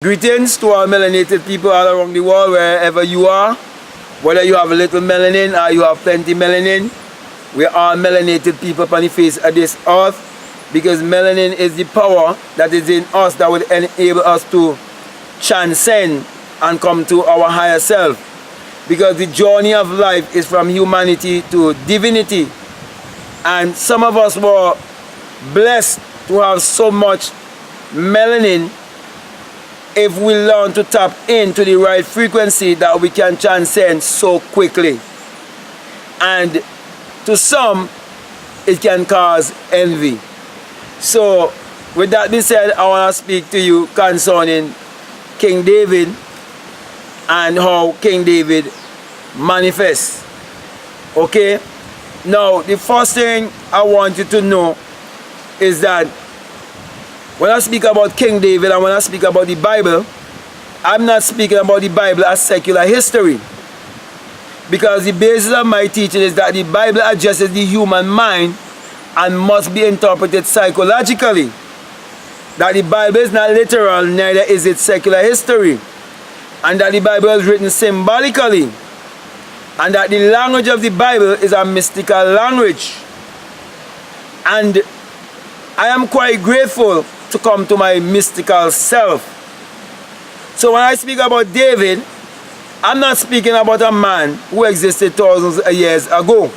Greetings to all melanated people all around the world, wherever you are. Whether you have a little melanin or you have plenty melanin, we are all melanated people upon the face of this earth, because melanin is the power that is in us that will enable us to transcend and come to our higher self. Because the journey of life is from humanity to divinity. And some of us were blessed to have so much melanin. If we learn to tap into the right frequency, that we can transcend so quickly. And to some, it can cause envy. So, with that being said, I want to speak to you concerning King David and how King David manifests. Okay? Now, the first thing I want you to know is that when I speak about King David and when I speak about the Bible, I'm not speaking about the Bible as secular history. Because the basis of my teaching is that the Bible addresses the human mind and must be interpreted psychologically. That the Bible is not literal, neither is it secular history. And that the Bible is written symbolically. And that the language of the Bible is a mystical language. And I am quite grateful to come to my mystical self. So when I speak about David, I'm not speaking about a man who existed thousands of years ago.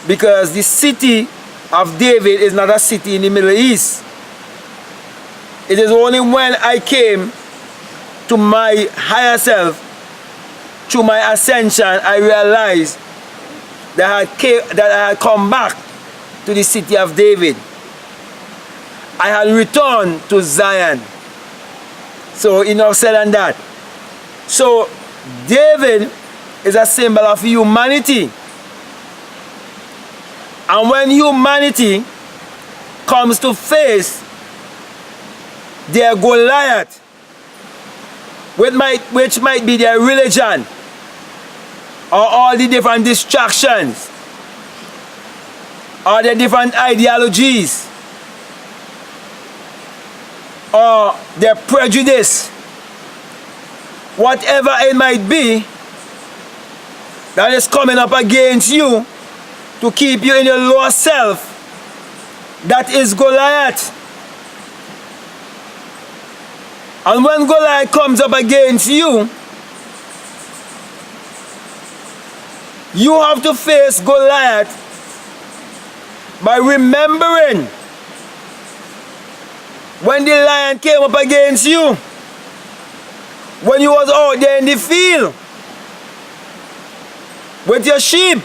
Because the city of David is not a city in the Middle East. It is only when I came to my higher self, through my ascension, I realized that I had come back to the city of David. I had returned to Zion. So enough said on that. So David is a symbol of humanity. And when humanity comes to face their Goliath, which might be their religion, or all the different distractions, or the different ideologies, or their prejudice, whatever it might be that is coming up against you to keep you in your lower self, that is Goliath. And when Goliath comes up against you, you have to face Goliath by remembering when the lion came up against you, when you was out there in the field with your sheep.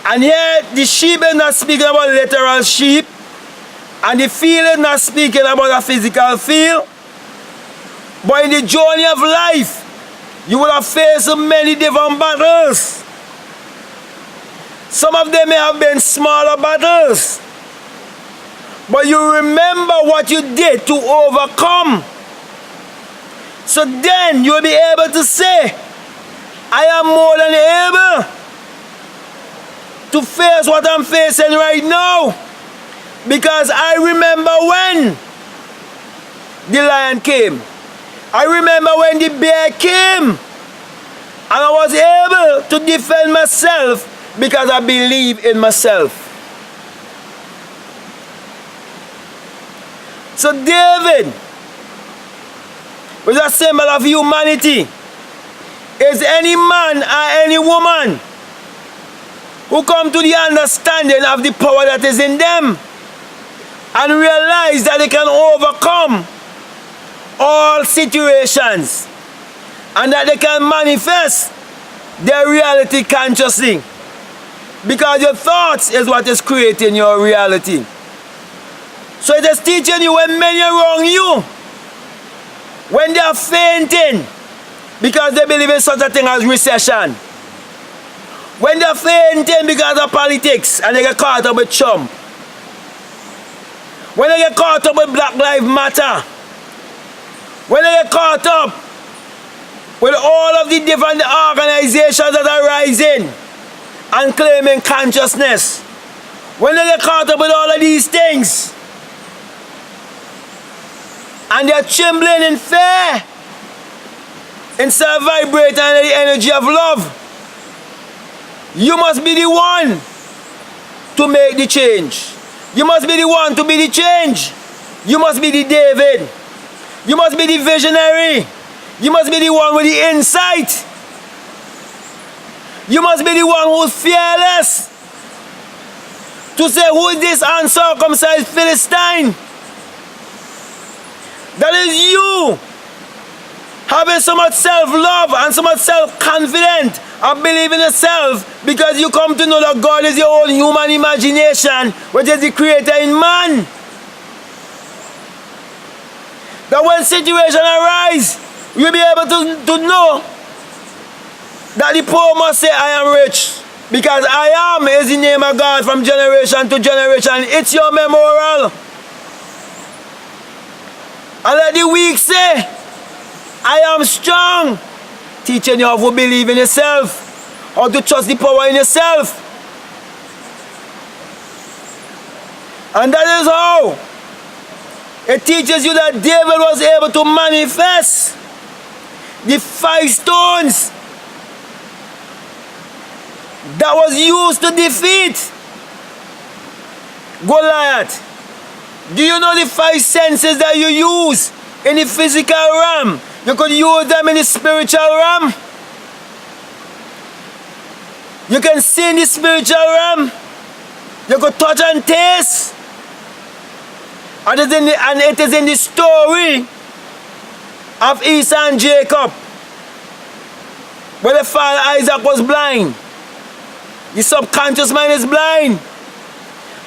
And here the sheep is not speaking about literal sheep, and the field is not speaking about a physical field. But in the journey of life, you will have faced so many different battles. Some of them may have been smaller battles, but you remember what you did to overcome. So then you'll be able to say, I am more than able to face what I'm facing right now. Because I remember when the lion came. I remember when the bear came. And I was able to defend myself because I believe in myself. So David was a symbol of humanity. Is any man or any woman who come to the understanding of the power that is in them and realize that they can overcome all situations and that they can manifest their reality consciously. Because your thoughts is what is creating your reality. So it is teaching you when many are wrong you, when they are fainting because they believe in such a thing as recession, when they are fainting because of politics and they get caught up with Trump, when they get caught up with Black Lives Matter, when they get caught up with all of the different organizations that are rising and claiming consciousness, when they get caught up with all of these things, And they're trembling in fear. Instead of vibrating under the energy of love. You must be the one to make the change. You must be the one to be the change. You must be the David. You must be the visionary. You must be the one with the insight. You must be the one who's fearless. To say, who is this uncircumcised Philistine? That is you. Having so much self-love and so much self-confidence and believe in yourself because you come to know that God is your own human imagination, which is the creator in man. That when situation arise, you'll be able to know that the poor must say, I am rich. Because I am is the name of God from generation to generation. It's your memorial. And let the weak say, I am strong. Teaching you how to believe in yourself. How to trust the power in yourself. And that is how it teaches you that David was able to manifest the 5 stones that was used to defeat Goliath. Do you know the 5 senses that you use in the physical realm? You could use them in the spiritual realm. You can see in the spiritual realm. You could touch and taste. And it is in the story of Esau and Jacob, where the father Isaac was blind. The subconscious mind is blind.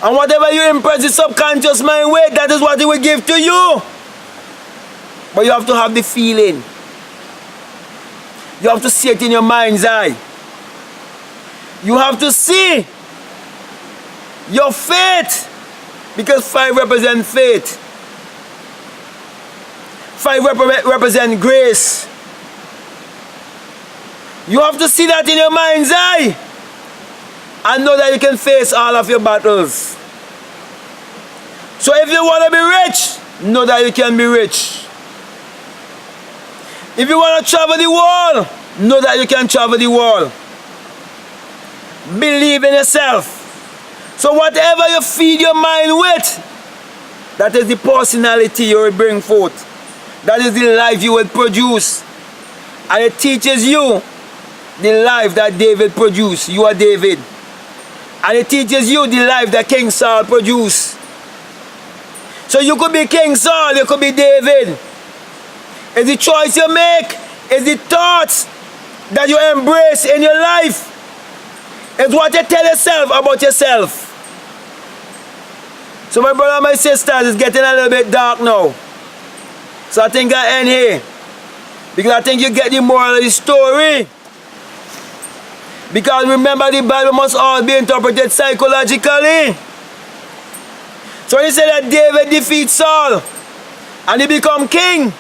And whatever you impress the subconscious mind with, that is what it will give to you. But you have to have the feeling. You have to see it in your mind's eye. You have to see your faith. Because 5 represent faith. 5 represent grace. You have to see that in your mind's eye. And know that you can face all of your battles. So if you want to be rich, know that you can be rich. If you want to travel the world, know that you can travel the world. Believe in yourself. So whatever you feed your mind with, that is the personality you will bring forth. That is the life you will produce. And it teaches you the life that David produced. You are David. And it teaches you the life that King Saul produced. So you could be King Saul, you could be David. It's the choice you make. It's the thoughts that you embrace in your life. It's what you tell yourself about yourself. So my brother and my sisters, it's getting a little bit dark now. So I think I end here. Because I think you get the moral of the story. Because remember, the Bible must all be interpreted psychologically. So when you say that David defeats Saul and he become king,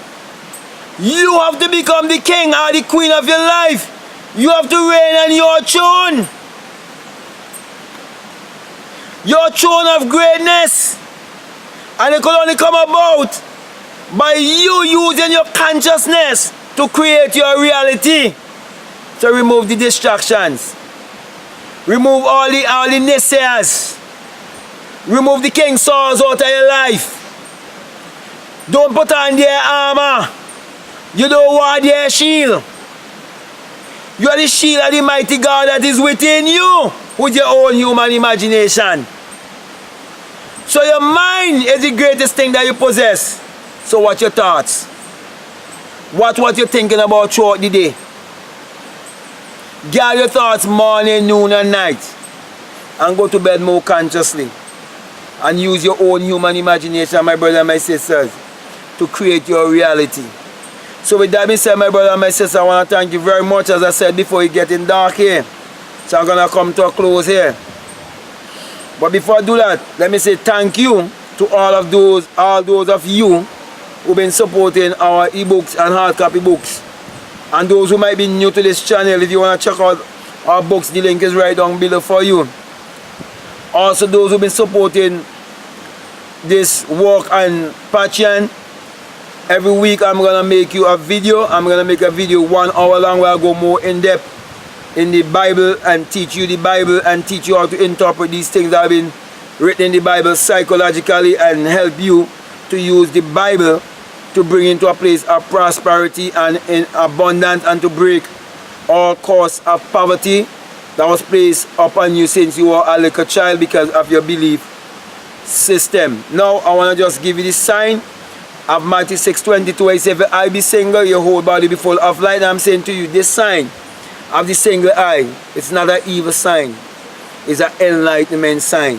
you have to become the king or the queen of your life. You have to reign on your throne. Your throne of greatness. And it could only come about by you using your consciousness to create your reality. So remove the distractions. Remove all the naysayers. Remove the King Sauls out of your life. Don't put on their armor. You don't wear their shield. You are the shield of the mighty God that is within you with your own human imagination. So your mind is the greatest thing that you possess. So what's your thoughts? What you're thinking about throughout the day? Gather your thoughts morning, noon and night. And go to bed more consciously. And use your own human imagination, my brother and my sisters, to create your reality. So with that being said, my brother and my sister, I want to thank you very much. As I said before, it's getting dark here. So I'm going to come to a close here. But before I do that, let me say thank you to all those of you who've been supporting our ebooks and hard copy books. And those who might be new to this channel, if you want to check out our books, the link is right down below for you. Also those who've been supporting this work on Patreon, Every week I'm going to make you a video. I'm going to make a video 1 hour long where I go more in depth in the Bible and teach you the Bible and teach you how to interpret these things that have been written in the Bible psychologically and help you to use the Bible to bring into a place of prosperity and in abundance and to break all cause of poverty that was placed upon you since you were a little child because of your belief system. Now I want to just give you the sign of Matthew 6:22. It says, if I be single, your whole body be full of light. I'm saying to you, this sign of the single eye, it's not an evil sign, it's an enlightenment sign.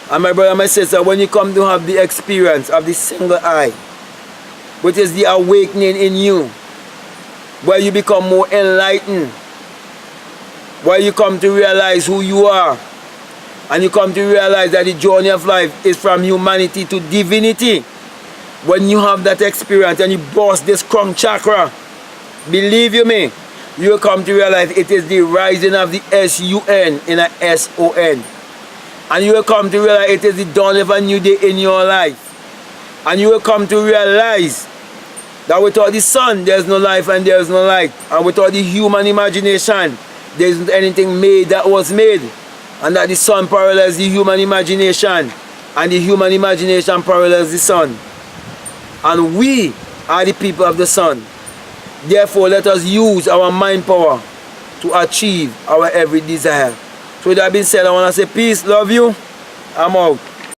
And my brother and my sister, when you come to have the experience of the single eye, which is the awakening in you, where you become more enlightened, where you come to realize who you are, and you come to realize that the journey of life is from humanity to divinity. When you have that experience and you bust this crown chakra, believe you me, you will come to realize it is the rising of the S-U-N in a S-O-N. And you will come to realize it is the dawn of a new day in your life. And you will come to realize that without the sun, there is no life and there is no light. And without the human imagination, there isn't anything made that was made. And that the sun parallels the human imagination. And the human imagination parallels the sun. And we are the people of the sun. Therefore, let us use our mind power to achieve our every desire. So with that being said, I want to say peace, love you, I'm out.